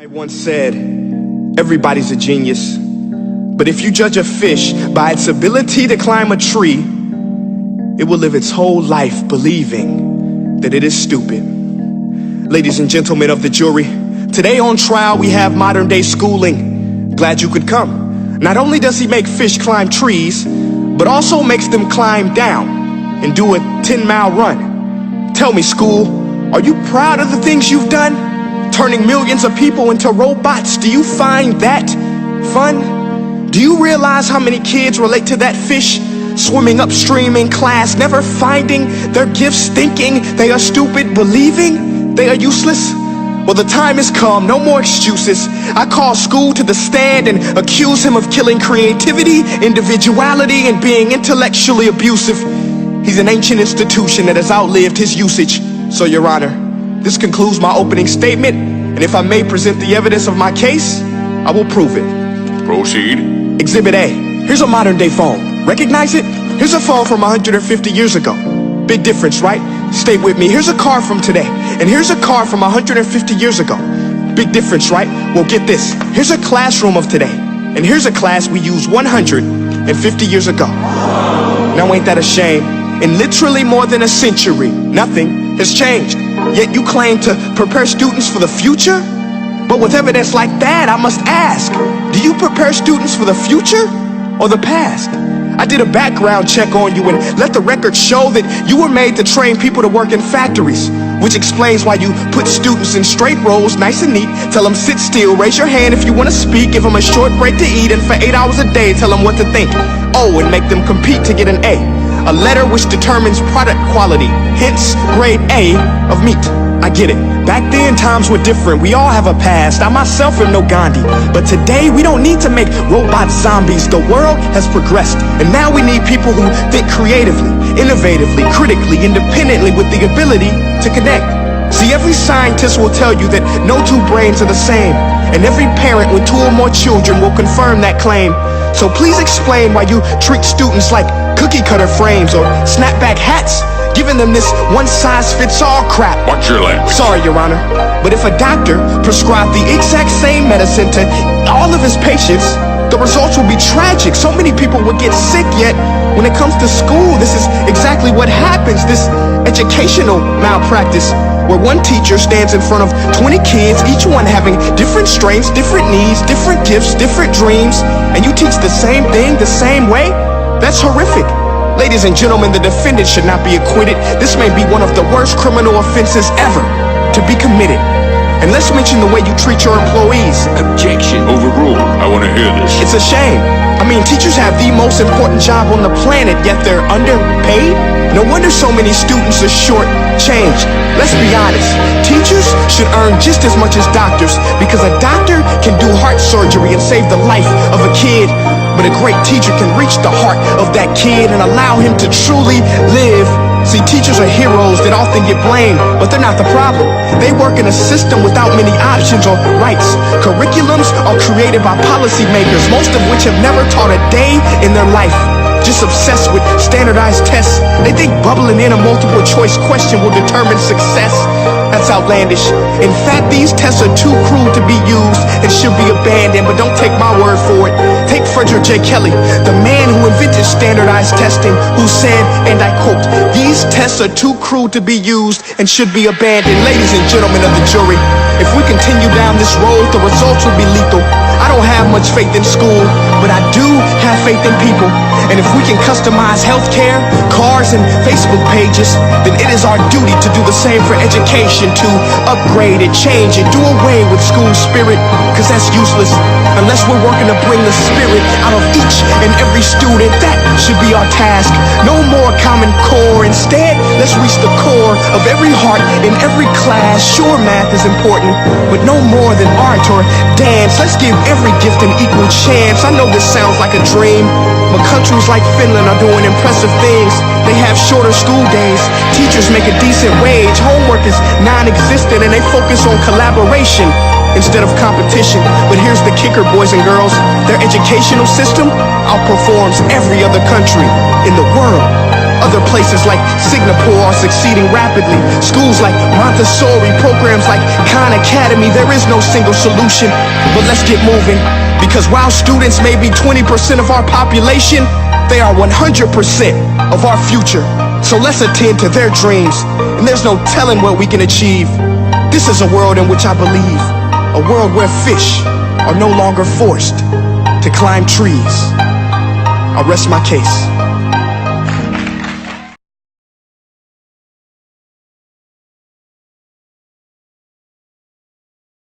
I once said, everybody's a genius, but if you judge a fish by its ability to climb a tree, it will live its whole life believing that it is stupid. Ladies and gentlemen of the jury, today on trial we have modern day schooling. Glad you could come. Not only does he make fish climb trees, but also makes them climb down and do a 10-mile run. Tell me, school, are you proud of the things you've done? Turning millions of people into robots, do you find that fun? Do you realize how many kids relate to that fish swimming upstream in class, never finding their gifts, thinking they are stupid, believing they are useless? Well, the time has come, no more excuses. I call school to the stand and accuse him of killing creativity, individuality, and being intellectually abusive. He's an ancient institution that has outlived his usage. So, Your Honor, this concludes my opening statement, and if I may present the evidence of my case, I will prove it. Proceed. Exhibit A. Here's a modern day phone. Recognize it? Here's a phone from 150 years ago. Big difference, right? Stay with me. Here's a car from today, and here's a car from 150 years ago. Big difference, right? Well, get this. Here's a classroom of today, and here's a class we used 150 years ago. Now ain't that a shame? In literally more than a century, nothing has changed. Yet you claim to prepare students for the future? But with evidence like that, I must ask, do you prepare students for the future or the past? I did a background check on you and let the record show that you were made to train people to work in factories, which explains why you put students in straight rows, nice and neat, tell them sit still, raise your hand if you want to speak, give them a short break to eat, and for 8 hours a day, tell them what to think. Oh, and make them compete to get an A letter which determines product quality, hence grade A of meat. I get it. Back then, times were different. We all have a past. I myself am no Gandhi. But today, we don't need to make robots zombies. The world has progressed. And now we need people who think creatively, innovatively, critically, independently, with the ability to connect. See, every scientist will tell you that no two brains are the same. And every parent with 2 or more children will confirm that claim. So please explain why you treat students like cookie cutter frames or snapback hats, giving them this one-size-fits-all crap. Watch your language. Sorry, Your Honor, but if a doctor prescribed the exact same medicine to all of his patients, the results will be tragic. So many people would get sick, yet when it comes to school, this is exactly what happens. This educational malpractice, where one teacher stands in front of 20 kids, each one having different strengths, different needs, different gifts, different dreams, and you teach the same thing the same way? That's horrific. Ladies and gentlemen, the defendant should not be acquitted. This may be one of the worst criminal offenses ever to be committed. And let's mention the way you treat your employees. Objection. Overruled. I want to hear this. It's a shame. I mean, teachers have the most important job on the planet, yet they're underpaid? No wonder so many students are short-changed. Let's be honest. Teachers should earn just as much as doctors, because a doctor can do heart surgery and save the life of a kid, but a great teacher can reach the heart of that kid and allow him to truly live. See, teachers are heroes that often get blamed, but they're not the problem. They work in a system without many options or rights. Curriculums are created by policymakers, most of which have never taught a day in their life. Just obsessed with standardized tests. They think bubbling in a multiple choice question will determine success. That's outlandish. In fact, these tests are too cruel to be used and should be abandoned, but don't take my word for it. Take Frederick J. Kelly, the man who invented standardized testing, who said, and I quote, "These tests are too cruel to be used and should be abandoned." Ladies and gentlemen of the jury, if we continue down this road, the results will be lethal. I don't have much faith in school, but I do have faith in people. And if we can customize healthcare, cars, and Facebook pages, then it is our duty to do the same for education, to upgrade it, change it, do away with school spirit, because that's useless unless we're working to bring the spirit out of each and every student. That should be our task. No more Common Core. Instead, let's reach the core of every heart in every class. Sure, math is important, but no more than art or dance. Let's give every gift an equal chance. I know this sounds like a dream, but countries like Finland are doing impressive things. They have shorter school days, teachers make a decent wage, homework is non-existent, and they focus on collaboration instead of competition. But here's the kicker, boys and girls, their educational system outperforms every other country in the world. Other places like Singapore are succeeding rapidly. Schools like Montessori, programs like Khan Academy. There is no single solution, but let's get moving. Because while students may be 20% of our population, they are 100% of our future. So let's attend to their dreams, and there's no telling what we can achieve. This is a world in which I believe, a world where fish are no longer forced to climb trees. I rest my case.